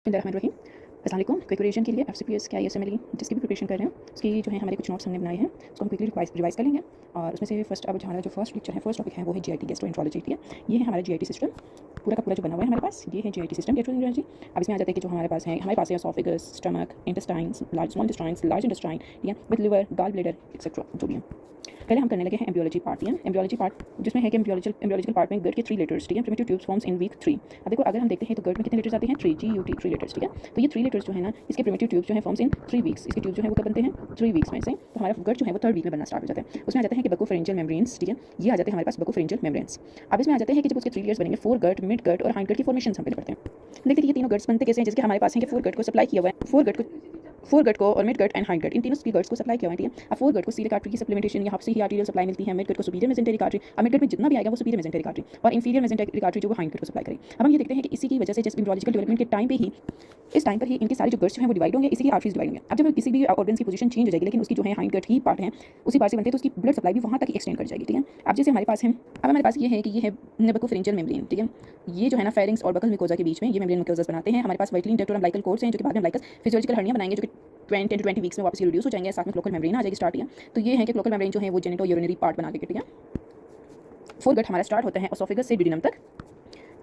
बिस्मिल्लाहिर्रहमानिर्रहीम। अस्सलाम वालेकुम। क्विक रिवीजन के लिए एफसीपीएस क्या ISMLE जिसकी भी प्रिपरेशन कर रहे हैं उसकी जो है हमारे कुछ नोट्स हमने बनाए हैं, उसको हम क्विकली रिवाइज कर लेंगे। और उसमें से फर्स्ट अब हमारा जो फर्स्ट लेक्चर है, फर्स्ट टॉपिक है वो है GIT गैस्ट्रोएंटरोलॉजी। ठीक है, ये है हमारा GIT सिस्टम पूरा का पूरा जो बना हुआ है हमारे पास, ये है GIT सिस्टम गैस्ट्रोएंटरोलॉजी। अब इसमें आ जाते हैं कि जो हमारे पास है oesophagus, stomach, intestines, small intestines, large intestine, ठीक है, with liver, gall bladder etcetera जो भी है। पहले हम करने लगे हैं एम्ब्रियोलॉजी पार्ट। ठीक है, एम्ब्रियोलॉजी पार्ट जिसमें है कि एम्ब्रियोलॉजिकल पार्ट में गट के 3 लेटर्स, ठीक है, primitive tubes forms in week 3। अब देखो अगर हम देखते हैं तो गट में कितने लेटर्स आते हैं, 3 GUT 3 लेटर्स। ठीक है, तो ये 3 लेटर्स जो है ना, इसके प्रिमिटिव ट्यूब्स जो है फॉर्म्स इन 3 वीक्स। इसके ट्यूब जो है वो कब बनते हैं, 3 वीक्स में से। तो हमारा गट जो है वो 3rd वीक में बनना स्टार्ट हो जाता है। उसमें आ जाते हैं कि बकोफेरेंजियल मेम्ब्रेन्स। ठीक है, ये आ जाते हैं हमारे पास बकोफेरेंजियल मेम्ब्रेन्स। अब इसमें आ जाते हैं कि जब उसके 3 लेयर्स बनेंगे, फोर गट, मिड गट और हाइंड गट की फॉर्मेशन हम पहले पढ़ते हैं। देखते हैं ये तीनों गट्स बनते कैसे हैं, जिसके हमारे पास है कि फोर गट को सप्लाई किया हुआ है, फोर गट को और mid gut and hind gut, इन तीनों की गट्स को सप्लाई किया हुआ है। ठीक है, अब फोर गट को सीलिक आर्टरी की सप्लीमेंटेशन यहाँ से ही आर्टीरियल सप्लाई मिलती है, मिड गट को सुपीरियर मेसेंटेरिक आर्टरी, अब मिड गट में जितना भी आएगा वो सुपीरियर मेसेंटेरिक आर्टरी और इंफीरियर मेसेंटेरिक आर्टरी जो वो हाइंड गट को सप्लाई करेगी। अब हम ये देखते हैं कि इसी की वजह से जस्ट एम्ब्रियोलॉजिकल डेवलपमेंट के टाइम पे ही, इस टाइम पर ही इनके सारे जो गट्स जो हैं वो डिवाइड होंगे, इसी की आर्टरीज डिवाइड होंगे। अब जब किसी भी ऑर्गन्स की पोजीशन चेंज हो जाएगी लेकिन उसकी जो है हाइंड गट ही पार्ट है उसी पार्ट से बनते हैं, तो उसकी ब्लड सप्लाई भी वहाँ तक एक्सटेंड कर जाएगी। ठीक है, अब जैसे हमारे पास है, अब हमारे पास ये है कि ये है बकोफेरेंजियल मेम्ब्रेन। ठीक है, ये जो है ना फेरिंग्स और बकल मिकोजा के बीच में ये मेम्ब्रेन मिकोजास बनाते हैं। हमारे पास वाइटलिन डेक्टोरम लाइकल कोर्स हैं जो कि बाद में लाइकस फिजियोलॉजिकल हर्निया बनाएंगे, जो कि 10 to 20 वीक्स में वापस रिड्यूस हो जाएंगे। साथ में क्लोकल मेम्ब्रेन आ जाएगी स्टार्ट। है तो ये है कि क्लोकल मेम्ब्रेन जो है वो जेनिटो यूरिनरी पार्ट बना देगी। ठीक है, फोर गट हमारा स्टार्ट होता है एसोफेगस से ड्यूडेनम तक।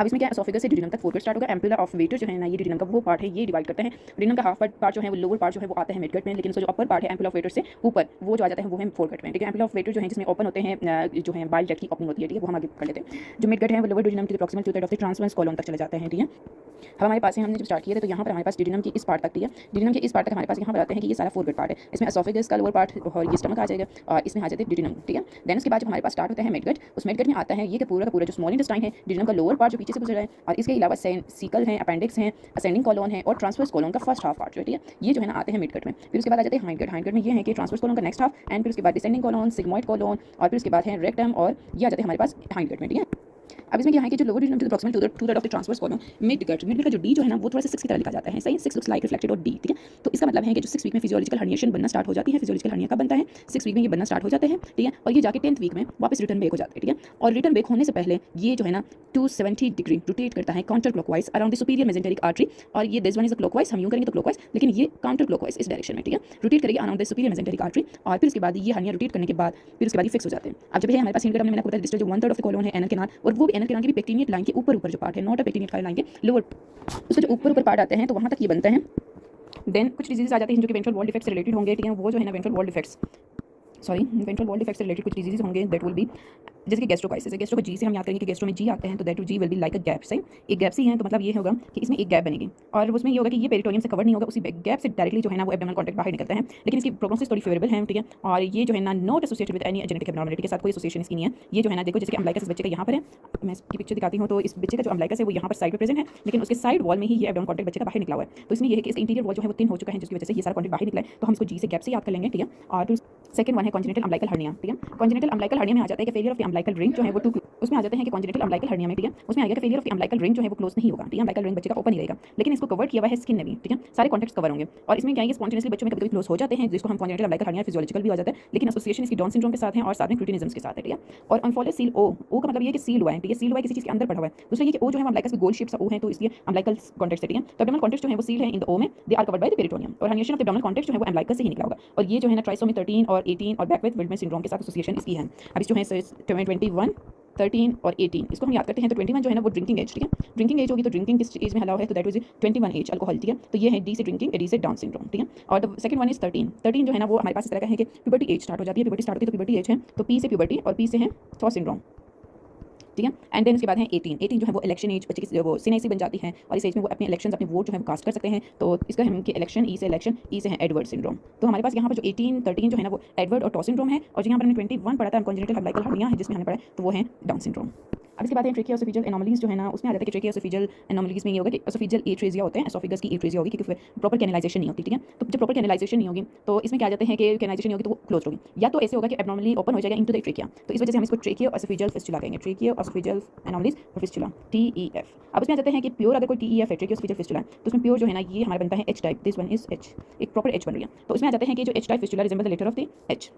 अब इसमें क्या है, एसोफेगस से ड्यूडेनम तक फोर गट स्टार्ट होगा। एम्पुला ऑफ वेटर जो है ना, ये ड्यूडेनम का वो पार्ट है, ये डिवाइड करते हैं। ड्यूडेनम का हाफ पार्ट जो है वो लोअर पार्ट जो है वो आता है मिड गट में, लेकिन उसका जो अपर पार्ट है एम्पुला ऑफ वेटर से ऊपर वो जो आ जाता है वो है फोर गट में। ठीक है, एम्पुला ऑफ वेटर जो है जिसमें ओपन होते हैं जो है बाइल डक्ट की ओपनिंग होती है। ठीक है, वो हम आगे कर लेते हैं। जो मिड गट है वो लोअर ड्यूडेनम के proximal 2/3 of the transverse column तक चले जाते हैं। ठीक है, अब हमारे पास हमने जब स्टार्ट किया था तो यहाँ पर हमारे पास ड्यूडेनम की इस पार्ट तक। ठीक है, ड्यूडेनम के इस पार्ट तक हमारे पास यहाँ पर आते हैं कि ये सारा फोर गट पार्ट है। इसमें एसोफेगस का लोअर पार्ट और ये स्टमक आ जाएगा और इसमें आ जाते हैं ड्यूडेनम। ठीक है, देन उसके बाद जब हमारे पास स्टार्ट होता है मिड गट, उस मिड गट में आता है ये कि पूरा का पूरा जो स्मॉल इंटेस्टाइन है, ड्यूडेनम का लोअर पार्ट जो पीछे से गुजर रहा है, और इसके अलावा सीकल है, अपेंडिक्स है, असेंडिंग कॉलोन है और ट्रांसवर्स कॉलोन का फर्स्ट हाफ पार्ट जो है, ठीक है, ये जो है ना आते हैं मिड गट में। फिर उसके बाद आ जाते हैं हाइंड गट। हाइंड गट में ये है कि ट्रांसवर्स कॉलोन का नेक्स्ट हाफ, एंड फिर उसके बाद डिसेंडिंग कॉलोन, सिग्मोइड कॉलोन, और फिर उसके बाद है रेक्टम, और ये आ जाते हैं हमारे पास हाइंड गट में। ठीक है, अब इसमें क्या है कि जो lower duodenum to the proximal 2/3 of the transverse colon mid gut का जो डी जो है ना वो थोड़ा सा 6 की तरह लिखा जाता है। सही, 6 लुक्स लाइक रिफ्लेक्टेड और डी। ठीक है, तो इसका मतलब है कि जो 6 वीक में फिजियोलॉजिकल हर्निएशन बनना स्टार्ट हो जाती है, फिजियोलॉजिकल हर्निया कब बनता है, 6 वीक में ये बनना स्टार्ट हो जाते हैं। ठीक है, और ये जाके 10th वीक में वापस रिटर्न बैक हो जाते हैं। ठीक है, और रिटर्न बैक होने से पहले ये जो है ना 270 डिग्री रोटेट करता है counter clockwise around the superior mesenteric artery, और ये this one is a clockwise, हम यूं करेंगे तो क्लॉकवाइज, लेकिन ये काउंटर क्लॉकवाइज इस डायरेक्शन में। ठीक है, रोटेट करेगी around the superior mesenteric artery, और फिर उसके बाद ये हर्निया रोटेट करने के बाद फिर उसके बाद ये फिक्स हो जाते हैं। अब जब है हमारे पास हिंड गट, मैंने आपको बताया डिस्टल जो 1/3 ऑफ द कॉलोन है एनल कैनाल, और वो भी एनल कैनाल की भी पेक्टिनियट लाइन के ऊपर जो पार्ट है, नॉट अ पेक्टिनियट खाली लाइन के लोअर, उसके जो ऊपर पार्ट आते हैं तो वहाँ तक ये बनते हैं। देन कुछ डिजीज आ जाते हैं जो कि वेंट्रल वॉल डिफेक्ट से रिलेटेड होंगे। ठीक है, वो जो है ना वेंट्रल वॉल डिफेक्ट्स से रिलेटेड कुछ डिजीज होंगे, दैट विल बी जैसे कि गैस्ट्रोकाइसिस है। गैस्ट्रो को जी से हम याद करेंगे कि गैस्ट्रो में जी आते हैं, तो that G will be like a gap. सही, एक गैप सी है तो मतलब ये होगा कि इसमें एक गैप बनेगी, और उसमें ये होगा कि ये पेरिटोनियम से कवर नहीं होगा, उसी गैप से डायरेक्टली जो है ना वो एब्डोमिनल कॉन्टैक्ट बाहर निकलता है, लेकिन इसकी प्रोग्नोसिस थोड़ी फेवरेबल है। ठीक है, और ये जो है ना not associated with any genetic abnormality, के साथ कोई एसोसिएशन इसकी नहीं है। ये जो है ना देखो जैसे कि अम्बिलिकस इस बच्चे का यहाँ पर है, मैं इसकी पिक्चर दिखाती हूँ, तो इस बच्चे का जो अम्बिलिकस है वो यहाँ पर साइड पर प्रेजेंट है, लेकिन उसके साइड वॉल में ही ये एब्डोमिनल कॉन्टैक्ट बच्चे का बाहर निकला हुआ है। तो इसमें ये है कि इसका इंटीरियर वॉल जो है वो थिन हो चुका है, जिसकी वजह से ये सारा कॉन्टैक्ट बाहर निकला है, तो हम इसको जी से गैप से याद कर लेंगे। ठीक है, और फिर सेकंड वन है कॉन्जेनिटल अम्बिलिकल हर्निया। ठीक है, कॉन्जेनिटल अम्बिलिकल हर्निया में आ जाता है कि failure of the umbilical ring जो है वो उसमें आ जाते हैं कि कॉन्जेनिटल अम्बिलिकल हर्निया में, ठीक है, उसमें आएगा कि failure of the umbilical ring जो है वो क्लोज नहीं होगा। ठीक है, अम्बिलिकल रिंग बच्चे का ओपन ही रहेगा, लेकिन इसको कवर किया हुआ है स्किन ने भी। ठीक है, सारे कॉन्टैक्ट्स कवर होंगे, और इसमें क्या है स्पॉन्टेनियसली बच्चों में कभी-कभी क्लोज हो जाते हैं, जिसको हम कॉन्जेनिटल अम्बिलिकल हर्निया फिजियोलॉजिकल भी हो जाता है, लेकिन एसोसिएशन इसकी डाउन सिंड्रोम के साथ है और साथ में क्रूटिनिज्म के साथ है। ठीक है, और अनफॉलो सील ओ का मतलब ये है कि सील हुआ है। ठीक है, सील हुआ है किसी चीज के अंदर पड़ा हुआ है। दूसरा ये कि ओ जो है अम्बिलिकस में गोल शेप सा ओ है, तो इसलिए अम्बिलिकल कॉन्टैक्ट्स है। ठीक है, तो एब्डोमिनल कॉन्टैक्ट्स जो है वो सील है इन द ओ में, they are covered by the peritoneum, और herniation of the abdominal contacts जो है वो अम्बिलिकस से ही निकला होगा, और ये जो है ना ट्राइसोमी 13 और 18 और बैकवेथ विल्डमैन सिंड्रोम के साथ एसोसिएशन इसकी है। अब इस जो है 21 13 और 18 इसको हम याद करते हैं, तो 21 जो है ना वो ड्रिंकिंग एज। ठीक है, ड्रिंकिंग एज होगी तो ड्रिंकिंग किस एज में अलाउ है, तो दैट वाज 21 एज अल्कोहल। ठीक है, तो ये है डी से ड्रिंकिंग, डी से डाउन सिंड्रोम। ठीक है, और द सेकंड वन इज 13 जो है ना वो हमारे पास इस तरह का है कि प्यूबर्टी एज स्टार्ट हो जाती है, प्यूबर्टी स्टार्ट होती है तो प्यूबर्टी एज है, तो पी से प्यूबर्टी और पी से है थॉ सिंड्रोम। ठीक है, एंड देन उसके बाद है 18 जो है वो इलेक्शन एज, बच्चे की वो सिनेसी बन जाती है, और इस एज में वो अपने इलेक्शन अपने वोट जो है वो कास्ट कर सकते हैं, तो इसका हम कि इलेक्शन, ई से इलेक्शन, ई से है एडवर्ड सिंड्रोम। तो हमारे पास यहाँ पर जो 13 जो है ना वो एडवर्ड और टॉ सिंड्रोम है, और यहाँ पर हमने 21 पढ़ा था कॉन्जेनिटल अम्बिलिकल हर्निया है जिसमें हमने पढ़ा तो वो है डाउन सिंड्रोम। अब इसके बाद है ट्रेकियोसोफेजियल एनोमलीज जो है ना, उसमें आ जाता है कि ट्रेकियोसोफेजियल एनोमलीज में ये होगा कि एसोफेजियल एट्रेजिया होते हैं, एसोफेगस की एट्रेजिया होगी क्योंकि प्रॉपर कैनलाइजेशन नहीं होती। ठीक है, तो जब प्रॉपर कैनलाइजेशन नहीं होगी तो इसमें क्या आ जाते हैं कि कैनलाइजेशन नहीं होगी तो वो क्लोज होगी, या तो ऐसे होगा कि एब्नॉर्मली ओपन हो जाएगा इनटू द ट्रेकिया, तो इस वजह से हम इसको ट्रेकियोसोफेजियल फिस्टुला कहेंगे, ट्रेकियोसोफेजियल एनोमलीज और फिस्टुला TEF। अब इसमें आ जाते हैं कि प्योर अगर कोई TEF है, ट्रेकियोसोफेजियल फिस्टुला, तो उसमें प्योर जो है ना ये हमारा बनता है H type, this one is H, एक प्रॉपर H बन रही है, तो इसमें आ जाते हैं कि जो H type fistula resemble the letter of the H।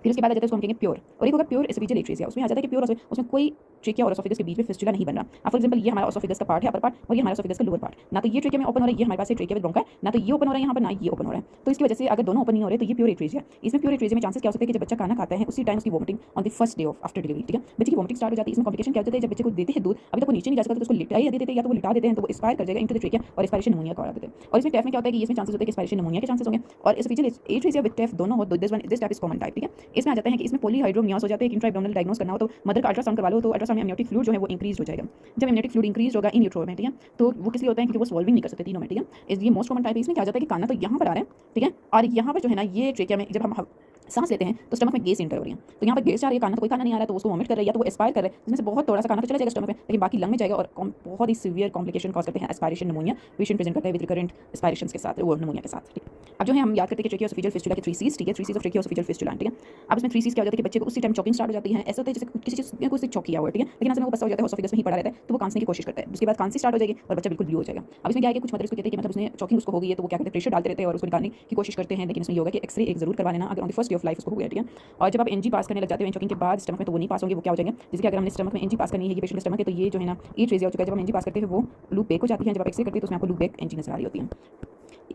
फिर उसके बाद आ जाता है उसको हम कहेंगे प्योर, और एक होगा प्योर एसोफेजियल एट्रेसिया। उसमें आ जाता है कि प्योर उसमें कोई ट्रेकिया और एसोफेगस के बीच में फिस्टुला नहीं बन रहा। अब फॉर एग्जांपल ये हमारा एसोफेगस का पार्ट है, अपर पार्ट, और ये हमारा एसोफेगस का लोअर पार्ट, ना तो ये ट्रेकिया में ओपन हो रहा है, ये हमारे पास है ट्रेकिया विद ब्रोंका, ना तो ये ओपन हो रहा है यहाँ पर, ना ये ओपन हो रहा है। तो इसकी वजह से अगर दोनों ओपन नहीं हो रहे तो ये प्योर एट्रेसिया। इसमें प्योर एट्रेसिया में चांसेस क्या हो सकते हैं कि जब बच्चा खाना खाता है उसी टाइम उसकी vomiting on the first day of after delivery, ठीक है, बच्चे की वोमिटिंग स्टार्ट हो जाती है। इसमें कॉम्प्लिकेशन क्या होता है, जब बच्चे को देते हैं दूध, अभी तक वो नीचे नहीं जा सकता तो उसको लिटा ही देते हैं, या तो वो लिटा देते हैं तो वो एक्सपायर कर जाएगा इनटू द ट्रेकिया और एक्सपायरेशन निमोनिया करा देते हैं। और इसमें टेफ में क्या होता है कि इसमें चांसेस होते हैं कि एक्सपायरेशन निमोनिया के चांसेस होंगे और एसोफेजियल एट्रेसिया विद टेफ दोनों हो। This type is common type, ठीक है। इसमें आ जाता है कि इसमें पॉलीहाइड्रोमियास हो जाते हैं। इंट्रा एब्डोमिनल डायग्नोस करना हो तो मदर का अल्ट्रासाउंड करवा लो, तो अल्ट्रासाउंड में एमनियोटिक फ्लूइड जो है वो इंक्रीज हो जाएगा। जब एमनियोटिक फ्लूइड इंक्रीज होगा इन यूट्रो में, ठीक है, तो वो किस लिए होता है क्योंकि वो सॉल्विंग नहीं कर सकते तीनों में, ठीक है। ये मोस्ट कॉमन टाइप है। इसमें क्या हो जाता है कि खाना तो यहाँ पर आ रहा है, ठीक है, और यहाँ पर जो है ना ये ट्रेकिया में जब हम सांस लेते हैं तो स्टमक में गैस एंटर हो रही है, तो यहाँ पर गैस आ रही है, खाना तो कोई खाना नहीं आ रहा है तो उसको वॉमिट कर रहा है या तो वो एस्पायर कर रहा है, जिसमें से बहुत थोड़ा सा खाना तो चला जाएगा स्टमक में, लेकिन बाकी लंग में जाएगा और बहुत ही सीवियर कॉम्प्लिकेशन कॉज करते हैं एस्पायरेशन निमोनिया। पेशेंट प्रेजेंट करता है विद रिकरेंट एस्पायरेशंस के साथ, वो निमोनिया के साथ, ठीक। अब जो है हम याद करते हैं कि ट्रेकियोएसोफेजियल फिस्टुला के 3 C's, ठीक है, 3 C's ऑफ ट्रेकियोएसोफेजियल फिस्टुला, ठीक है। अब इसमें 3 C's क्या हो जाता है कि बच्चे को उसी टाइम चॉकिंग स्टार्ट हो जाती है। ऐसा होता है जैसे किसी चीज़ में कोई चौक किया हुआ है, ठीक है, लेकिन असम वो बसा हो जाता है, एसोफेगस में ही पड़ा रहता है, तो वो खांसने की कोशिश करता है। उसके बाद खांसी स्टार्ट हो जाएगी और बच्चा बिल्कुल ब्लू हो जाएगा। अब इसमें क्या है कि कुछ मदर्स को कहते हैं कि मतलब उसने चॉकिंग उसको हो गई है, तो वो क्या करते हैं प्रेशर डालते रहते हैं और उसको निकालने की कोशिश करते हैं, लेकिन इसमें ये होगा कि एक्सरे एक जरूर करवा लेना अगर on the first day of life उसको हो गया, ठीक है। और जब आप एनजी पास करने लग जाते हो चॉकिंग के बाद स्टमक में, तो वो नहीं पास होंगे, वो क्या हो जाएंगे, जैसे कि अगर हमने स्टमक में एनजी पास करनी है, ये पेशेंट का स्टमक है तो ये जो है ना एट्रेसिया हो चुका है। जब हम एनजी पास करते हैं वो लूप बैक हो जाती है, जब आप एक्सरे करते हैं तो उसमें आपको लूप बैक एनजी नजर आ रही होती है।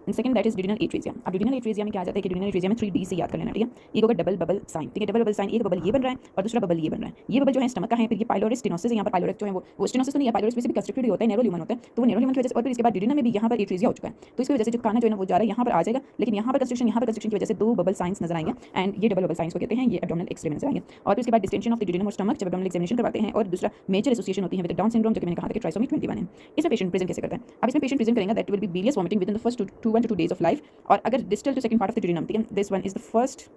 Second that is duodenal atresia. अब डिडिनल एट्रेसिया में क्या आ जाता है कि डिडिनल एट्रेसिया में 3D से याद कर लेना, ठीक है। एक होगा डबल बबल साइन, ठीक है, डबल बबल साइन, एक बबल ये बन रहा है और दूसरा बबल ये बन रहा है। ये बबल जो है स्टमक का है, फिर ये पाइलोरिस स्टेनोसिस है, यहाँ पर पाइलोरिस जो है वो स्टेनोसिस तो नहीं है, पाइलोरिस में से भी कंस्ट्रक्टेड होता है, नैरो ल्यूमन होता है, तो वो नैरो ल्यूमन की वजह से, और फिर इसके बाद डिडिनल में भी यहाँ पर एट्रेसिया हो चुका है, तो इसकी वजह से जो खाना जो है ना वो जा रहा है यहाँ पर आ जाएगा, लेकिन यहाँ पर कंस्ट्रक्शन की वजह से 2 बबल साइंस नजर आएंगे एंड ये डबल बबल साइंस को कहते हैं, ये एब्डोमिनल एक्स-रे में नजर आएंगे। और फिर उसके बाद डिस्टेंशन ऑफ द डिडिनम और स्टमक जब एब्डोमिनल एग्जामिनेशन करवाते हैं, और दूसरा मेजर एसोसिएशन होती है विद डाउन सिंड्रोम, जो कि मैंने कहा था कि ट्राइसोमी 21 है। इसमें पेशेंट प्रेजेंट कैसे करता है, अब इसमें पेशेंट प्रेजेंट करेगा that will be bilious vomiting with in the first 1 to 2 days of life, और अगर distal to second part of the duodenum, ठीक है, this one is the first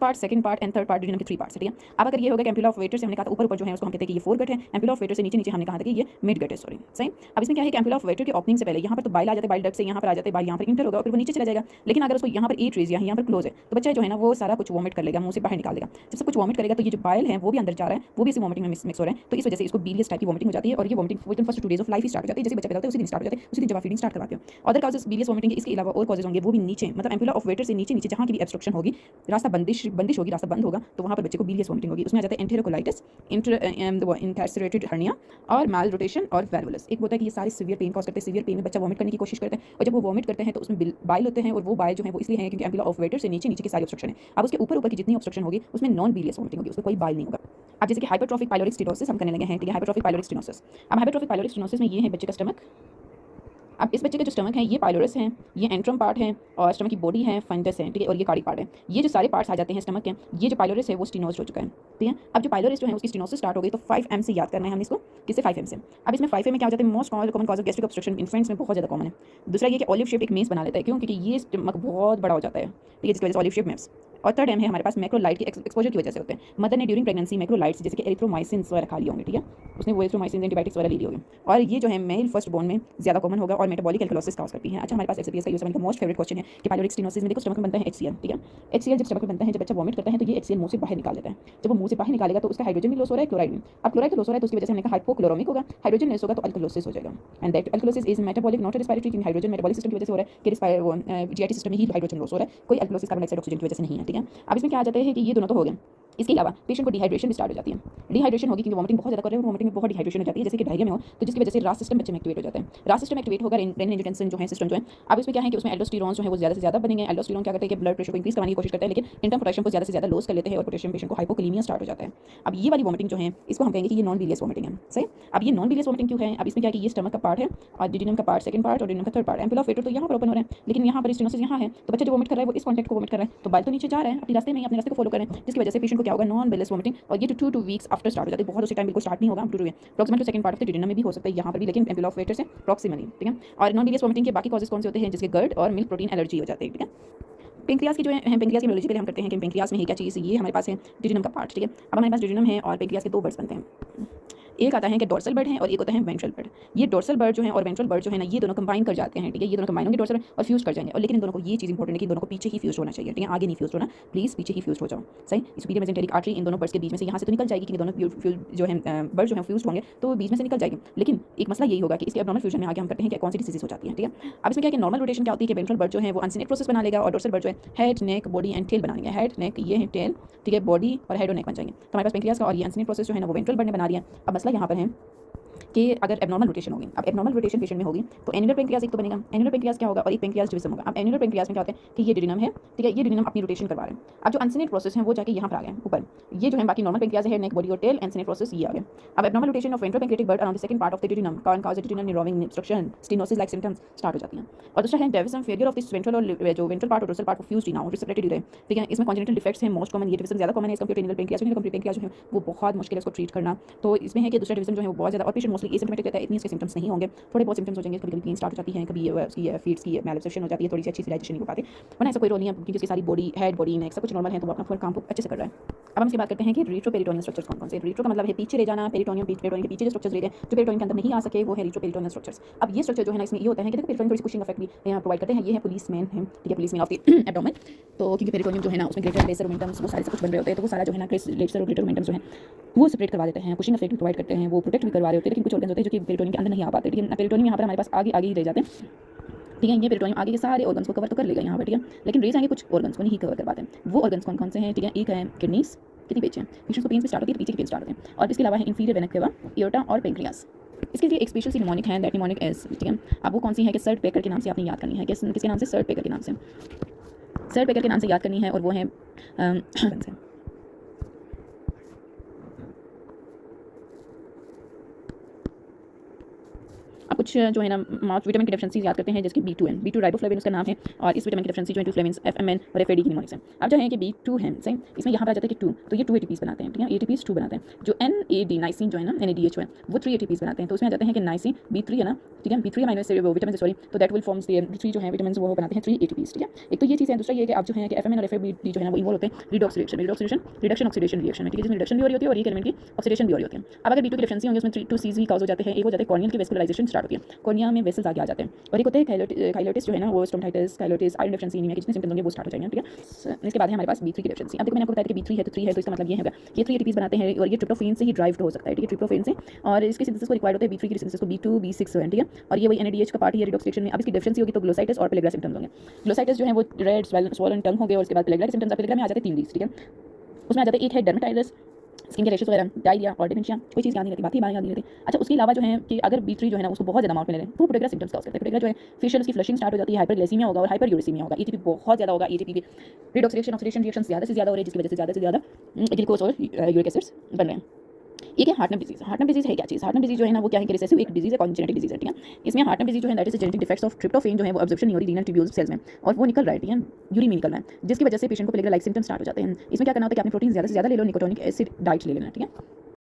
part, second part and third part duodenum के 3 parts, ठीक है। अब अगर ये होगा कि एम्पुला ऑफ वेटर से हमने कहा था ऊपर ऊपर जो है उसको हम कहते हैं कि ये फोर गट है, एम्पुला ऑफ वेटर से नीचे नीचे हमने कहा था कि ये मिड गट है, सॉरी सही। अब इसमें क्या है कि एम्पुला ऑफ वेटर के ओपनिंग से पहले यहाँ पर तो बाइल आ जाते हैं, बाइल डक्ट से यहाँ पर आ जाते हैं, बाइल यहाँ पर इंटर होगा और फिर वो नीचे चला जाएगा, लेकिन अगर उसको यहाँ पर एट्रेसिया है, यहाँ पर क्लोज है, तो बच्चा जो है ना वो सारा कुछ वॉमिट कर लेगा, मुंह से बाहर निकाल देगा। जब सब कुछ वॉमिट करेगा तो ये जो बाइल है वो भी अंदर जा रहा है, वो भी इसी वॉमिटिंग में मिक्स हो रहा है, तो इस वजह से इसको बिलियस टाइप की वॉमिटिंग हो जाती है और ये vomiting with in first 2 days of life he start हो जाती है। जैसे बच्चा पैदा होता है उसी दिन स्टार्ट हो जाती है, उसी दिन जब आप फीडिंग स्टार्ट करवाते हो। अदर कॉजेस बिलियस वॉमिटिंग के इसके अलावा और कॉजेस होंगे, वो भी नीचे, मतलब एम्पुला ऑफ वेटर से नीचे नीचे जहाँ की भी ऑब्स्ट्रक्शन होगी, रास्ता बंदिश होगी, रास्ता बंद होगा, तो वहाँ पर बच्चे को बिलियस वॉमिटिंग होगी। उसमें आ जाता है एंटेरोकोलाइटिस, इनकार्सरेटेड हर्निया और माल रोटेशन और वेलवुलस। एक होता है कि ये सारे सीवियर पेन कॉज करते हैं, सीवियर पेन में बच्चा वॉमिट करने की कोशिश करता है, और जब वो वॉमिट करते हैं तो उसमें बाइल होते हैं, और वो बाइल जो है वो इसलिए है क्योंकि एम्पुला ऑफ वेटर से नीचे नीचे की सारी ऑब्स्ट्रक्शन है। अब उसके ऊपर ऊपर की जितनी ऑब्स्ट्रक्शन होगी उसमें नॉन बिलियस वॉमिटिंग होगी, उसमें कोई बाइल नहीं होगा। अब जैसे कि हाइपरट्रॉफिक पाइलोरिक स्टेनोसिस हम करने लगे हैं, ठीक है, हाइपरट्रॉफिक पाइलोरिक स्टेनोसिस। अब हाइपरट्रॉफिक पाइलोरिक स्टेनोसिस में ये है बच्चे का स्टमक। अब इस बच्चे का जो स्टमक है ये पाइलोरस है, ये एंट्रम पार्ट है और स्टमक की बॉडी है फंडस है, ठीक है, और ये कार्डिक पार्ट है। ये जो सारे पार्ट्स आ जाते हैं स्टमक के, ये जो पाइलोरस है वो स्टेनोज्ड हो चुका है, ठीक है। अब जो पाइलोरस जो है उसकी स्टेनोसिस स्टार्ट हो गई तो 5M से याद करना है हमने इसको, किससे 5M से। अब इसमें 5M में क्या हो जाता है, most common cause of gastric obstruction infants में बहुत ज़्यादा कॉमन है। दूसरा ये कि ऑलिव शेप एक मेस बना लेता है, क्यों, क्योंकि ये स्टमक बहुत बड़ा हो जाता है, ठीक है, जिसकी वजह से ऑलिव शेप मेस। और थर्ड M है हमारे पास मैक्रोलाइट के एक्सपोजर की वजह से होते हैं। मदर ने ड्यूरिंग प्रेगनेंसी मैक्रोलाइट्स जैसे कि एरिथ्रोमाइसिन्स वगैरह खा लिए होंगे, ठीक है, उसने वो एरिथ्रोमाइसिन्स एंटीबायोटिक्स वगैरह ले लिए होंगे, और ये जो है मेल फर्स्ट बोर्न में ज़्यादा कॉमन होगा और मेटाबॉलिक एल्कलोसिस कॉज करती है। अच्छा, हमारे पास एफसीपीएस का यूज़ का मोस्ट फेवरेट क्वेश्चन है कि पाइलोरिक स्टेनोसिस में देखो स्टमक में बनता है HCl, ठीक है। HCl जब स्टमक में बनता है, जब बच्चा वॉमिट करता है तो ये HCl मुंह से बाहर निकाल देता है। जब वो मुंह से बाहर निकालेगा तो उसका हाइड्रोजन भी लॉस हो रहा है, क्लोराइड भी। अब क्लोराइड का लॉस हो रहा है तो उसकी वजह से हमने कहा हाइपोक्लोरोमिक होगा, हाइड्रोजन लेस होगा तो अल्कलोसिस हो जाएगा। And that alkalosis is metabolic not respiratory, क्योंकि हाइड्रोजन मेटाबॉलिक सिस्टम की वजह से हो रहा है कि जीआईटी सिस्टम में ही हाइड्रोजन लॉस हो रहा है, कोई अल्कलोसिस कार्बन डाइऑक्साइड ऑक्सीजन की वजह से नहीं है, ठीक है। अब इसमें क्या आ जाता है कि ये दोनों तो हो गए, इसके अलावा पेशेंट को डिहाइड्रेशन भी स्टार्ट हो जाती है। डिहाइड्रेशन होगी क्योंकि वॉमिटिंग बहुत ज़्यादा कर रहे हैं और वॉमिटिंग में बहुत डिहाइड्रेशन हो जाती है, जैसे कि डायरिया में हो, तो जिसकी वजह से रास सिस्टम बच्चे में एक्टिवेट हो जाता है। रास सिस्टम एक्टिवेट होगा, रेनिन एंजियोटेंसिन जो है सिस्टम जो है। अब इसमें क्या है कि उसमें एल्डोस्टेरोन जो है वो ज़्यादा से ज़्यादा बनेंगे। एल्डोस्टेरोन क्या करते हैं कि ब्लड प्रेशर को इंक्रीज करने की कोशिश करते हैं, लेकिन इंटरम पोटेशियम को ज़्यादा से ज़्यादा लॉस कर लेते हैं और पोटेशियम पेशेंट को हाइपोकलीमिया स्टार्ट हो जाता है। अब ये वाली वॉमिटिंग जो है इसको हम कहेंगे कि ये नॉन बिलियस वॉमिटिंग है, सही। अब ये नॉन बिलियस वॉमिटिंग क्यों है, अब इसमें क्या है कि ये स्टमक का पार्ट है और डिडिनम का पार्ट सेकंड पार्ट और डिडिनम का third part. Ampulla of waiter तो यहाँ पर ओपन हो रहा है, लेकिन यहाँ पर स्टेनोसिस यहाँ है, तो बच्चा जो वॉमिट कर रहा है वो इस कॉन्टेक्ट को वॉमिट कर रहा है, तो बाइल तो नीचे जा रहा है, अपने रास्ते में ही अपने रास्ते को फॉलो करें, जिसकी वजह से पेशेंट को क्या होगा, नॉन बिलियस वॉमिटिंग, और ये 2 वीक्स आफ्टर स्टार्ट हो जाती है। बहुत उसी टाइम बिल्कुल स्टार्ट नहीं होगा, approximately second part of the duodenum में भी हो सकता है यहाँ पर भी, लेकिन एम्पुला ऑफ वेटर से प्रॉक्सिमली, ठीक है। और नॉन बिलियस वॉमिटिंग के बाकी कॉजेस कौन से होते हैं, जिसके गर्ड और मिल्क प्रोटीन एलर्जी हो जाती है, ठीक है। पेंक्रियास की जो है पेंक्रियास की बायोलॉजी पहले हम करते हैं कि पेंक्रियास में है क्या चीज़, ये हमारे पास है डिडिनम का पार्ट, ठीक है। अब हमारे पास डिडिनम है और पेंक्रियास के 2 बर्ड्स बनते हैं। एक आता है कि डोर्सल बर्ड है और एक होता है वेंट्रल बर्ड। ये डोर्सल बर्ड जो है और वेंट्रल बर्ड जो है ना, ये दोनों कंबाइन कर जाते हैं, ठीक है, ये दोनों कंबाइन होंगे डोर्सल और फ्यूज कर जाएंगे। और लेकिन इन दोनों को ये चीज़ इंपॉर्टेंट है कि दोनों को पीछे ही फ्यूज होना चाहिए, ठीक है, आगे नहीं फ्यूज होना, प्लीज़ पीछे ही फ्यूज हो जाओ। सही, सुपीरियर मेसेंटेरिक आर्टरी इन दोनों बर्ड्स के बीच में से यहाँ से तो निकल जाएगी कि दोनों जो है बर्ड जो है फ्यूज होंगे तो बीच में से निकल जाएगी। लेकिन एक मसला यही होगा कि इसके एब्नॉर्मल फ्यूजन में आगे हम करते हैं कि कौन सी डिसीज हो जाती है, ठीक है। अब इसमें क्या है कि नॉर्मल रोटेशन क्या होती है कि वेंट्रल बर्ड जो है वो अनसिनेट प्रोसेस बना लेगा और डोर्सल बर्ड जो है head, neck, body and tail बना लेंगे। हेड, नेक, ये है टेल, ठीक है, बॉडी और हेड और नेक बन जाएंगे। तो हमारे पास पेंक्रियास का और ये अनसिनेट प्रोसेस जो है ना वो वेंट्रल बर्ड ने बना लिया। अब मसला यहाँ पर है कि अगर एब्नॉर्मल रोटेशन होगी, अब एब्नॉर्मल रोटेशन पेशेंट में होगी तो एनुलर पेंक्रियास एक तो बनेगा। एनुलर पेंक्रियास क्या होगा और एक पेंक्रियास डिविजन होगा। अब एनुलर पेंक्रियास में क्या होता है कि ये डिडिनम है, ठीक है, ये डिडिनम अपनी रोटेशन करवा रहे हैं। अब जो अनसिनेट प्रोसेस है वो जाके यहाँ पर आ गया ऊपर, ये जो है बाकी नॉर्मल पेंक्रियास है, नेक, बॉडी और टेल, अनसिनेट प्रोसेस ये आ गया। अब abnormal rotation of ventral pancreatic bud around the second part of the duodenum can cause duodenal narrowing obstruction, stenosis like symptoms start हो जाती हैं। और दूसरा है division failure of this ventral और जो वेंट्रल पार्ट और डोर्सल पार्ट को फ्यूज्ड ना हो, सेपरेटेड रहे, ठीक है। इसमें कॉन्जेनिटल डिफेक्ट्स हैं, मोस्ट कॉमन ये डिवीजन ज़्यादा कॉमन है इसका एनुलर पेंक्रियास में। कंप्लीट पेंक्रियास जो है वो बहुत मुश्किल है इसको ट्रीट करना, तो इसमें है कि दूसरा डिवीजन जो है वो बहुत ज़्यादा और पेशेंट मोस्टली एसिम्प्टोमेटिक रहता है, इतनी इसके सिम्पटम्स नहीं होंगे, थोड़े बहुत सिम्पटम्स हो जाएंगे, कभी पेन स्टार्ट हो जाती है, कभी उसकी फीड्स की मैलएब्जॉर्प्शन हो जाती है, थोड़ी सी अच्छी से डाइजेशन नहीं हो पाती, वरना ऐसा कोई रोल नहीं है क्योंकि उसकी सारी बॉडी, हेड, बॉडी, नेक सब कुछ नॉर्मल है, तो वो अपना काम अच्छे से कर रहा है। अब हम इसकी बात करते हैं कि रेट्रोपेरिटोनियल स्ट्रक्चर्स कौन कौन से। रेट्रो का मतलब है पीछे ले जाना, पेरिटोनियम के पीछे जो स्ट्रक्चर्स रहते हैं जो पेरिटोनियम के अंदर नहीं आ सके वो है रेट्रोपेरिटोनियल स्ट्रक्चर्स। अब ये स्ट्रक्चर जो है ना इसमें ये होता है कि देखो पेरिटोनियम थोड़ी पुशिंग इफेक्ट भी यहाँ प्रोवाइड करते हैं। ये है पुलिसमैन है, ठीक है, पुलिसमैन ऑफ द एब्डोमेन। तो क्योंकि पेरिटोनियम जो है ना उसमें ग्रेटर लेसर मोमेंटम्स वो सारे सब कुछ बन रहे होते हैं, तो वो सारा जो है ना लेसर और ग्रेटर मोमेंटम्स जो है वो सेपरेट करवा देते हैं, पुशिंग इफेक्ट भी प्रोवाइड करते हैं, वो प्रोटेक्ट भी करवा रहे होते हैं। लेकिन कुछ ऑर्गन्स होते हैं जो कि पेरिटोनियम के अंदर नहीं आ पाते, ठीक है। पेरिटोनियम यहाँ पर हमारे पास आगे ही रह जाते हैं, ठीक है। ये पेरिटोनियम आगे के सारे ऑर्गन्स को कवर तो कर लेगा यहाँ पर, ठीक है, लेकिन रह जाएंगे कुछ ऑर्गन्स को नहीं कवर कर पाते हैं। वो ऑर्गन्स कौन कौन से हैं, ठीक है। एक है किडनीज, कितनी पेज है, पेशेंट्स को पेन भी स्टार्ट होती है, पीछे की पेन स्टार्ट होते हैं। और इसके अलावा है इंफीरियर वेना केवा, एओर्टा और पेंक्रियास। इसके लिए एक स्पेशल सी निमोनिक है, दैट निमोनिक एस, ठीक है। अब वो कौन सी है कि सर्ट पेकर के नाम से आपने याद करनी है, किसके नाम से, सर्ट पेकर के नाम से, सर्ट पेकर के नाम से याद करनी है। और वो है अब कुछ जो है ना माउथ विटामिन की डेफिशिएंसी याद करते हैं, जैसे B2N, B2 राइबोफ्लेविन उसका नाम है, और इस विटामिन की डेफिशिएंसी जो है 2 फ्लेविन्स, FMN और FAD की निमोनिक्स है। अब जो है कि B2 है, सही, इसमें यहाँ पर आ जाता है कि 2, तो ये 2 ATPs बनाते हैं, ठीक है, ATPs 2 बनाते हैं। जो NAD नाइसिन जो है ना, NADH है, वो 3 ATPs बनाते हैं। तो उसमें आ जाते हैं कि नाइसिन B3 है ना, ठीक है, B3 amino acid vitamin sorry, तो that will forms the B3 जो है विटामिन वो बनाते हैं 3 ATPs, ठीक है। एक तो ये चीज़ है। दूसरा ये कि आप जो है कि FMN और FAD जो है ना वो इन्वॉल्व होते हैं रिडॉक्स रिडक्शन ऑक्सीडेशन रिएक्शन में, ठीक है, जिसमें रिडक्शन भी हो रही होती है और ये एलिमेंट की ऑक्सीडेशन भी हो रही होती है। अब अगर B2 की डेफिशिएंसी होगी उसमें 2 C's भी कॉज हो जाते हैं। एक हो जाता है कॉर्नियल की वेस्कुलराइजेशन स्टार्ट होती है, कॉर्निया में वेसल्स आगे आ जाते हैं। और एक होता है काइलोटिस जो है ना, वो स्टोमाटाइटिस, काइलोटिस, आयरन डेफिशिएंसी, एनीमिया के जितने सिम्पटम्स होंगे वो स्टार्ट हो जाएंगे, ठीक है। इसके बाद है हमारे पास B3 की डेफिशिएंसी। अब देखो मैंने आपको बताया कि B3 है तो 3 है, तो इसका मतलब ये होगा ये 3 ATPs बनाते हैं और ये ट्रिप्टोफेन से ही ड्राइव हो सकता है, ठीक है, ट्रिप्टोफेन से। और इसके सिंथेसिस को रिक्वायर्ड होता है B3 की सिंथेसिस को B2 B6 है, ठीक है। और ये वही NADH का पार्ट है रिडॉक्स रिएक्शन में। अब इसकी डेफिशिएंसी होगी तो ग्लोसाइटिस और पेलेग्रा सिम्पटम्स होंगे। ग्लोसाइटिस जो है वो रेड स्वॉलन टंग होंगे और उसके बाद पेलेग्रा सिम्पटम्स। पेलेग्रा में आ जाते हैं 3 लीड्स, ठीक है। उसमें आ जाते हैं एक है डर्मेटाइटिस, स्किन के रैशेस वगैरह, डायरिया और डिमेंशिया, कोई चीज़ याद नहीं रहती, बाकी बात याद नहीं रहती। अच्छा, उसके अलावा जो है कि अगर B3 जो है ना उसको बहुत ज़्यादा अमाउंट में ले लें तो प्रोटेग्रा सिम्पटम्स का हो सकता है। प्रोटेग्रा जो है फेशियल उसकी फ्लशिंग स्टार्ट हो जाती है, हाइपरग्लाइसीमिया होगा और हाइपरयूरेसीमिया होगा, ATP बहुत ज़्यादा होगा, ATP की रिडॉक्स रिएक्शन ऑक्सीडेशन रिएक्शन ज़्यादा से ज़्यादा हो रही है, जिसकी वजह से ज़्यादा से ज़्यादा ग्लूकोज और यूरिक एसिड्स बन रहे हैं। एक है हार्टनम डिजीज। हार्टनम डिजीज है क्या चीज़, हार्टनम डिजीज जो है ना वो क्या है कि रिसेसिव एक डिजीज है, कॉन्जेनिटिक डिजीज है, ठीक है। इसमें हार्टनम डिजीज जो है that is genetic defects of tryptophan जो है वो एब्जॉर्प्शन नहीं हो रही रीनल ट्यूब्यूल्स सेल्स में और वो निकल रहा है, ठीक है, यूरिन में निकल रहा है, जिसकी वजह से पेशेंट को पेलेग्रा लाइक सिम्पटम्स स्टार्ट हो जाते हैं। इसमें क्या करना होता है कि आपने प्रोटीन ज़्यादा से ज़्यादा ले लो, निकोटोनिक एसिड डाइट ले लेना, ठीक है।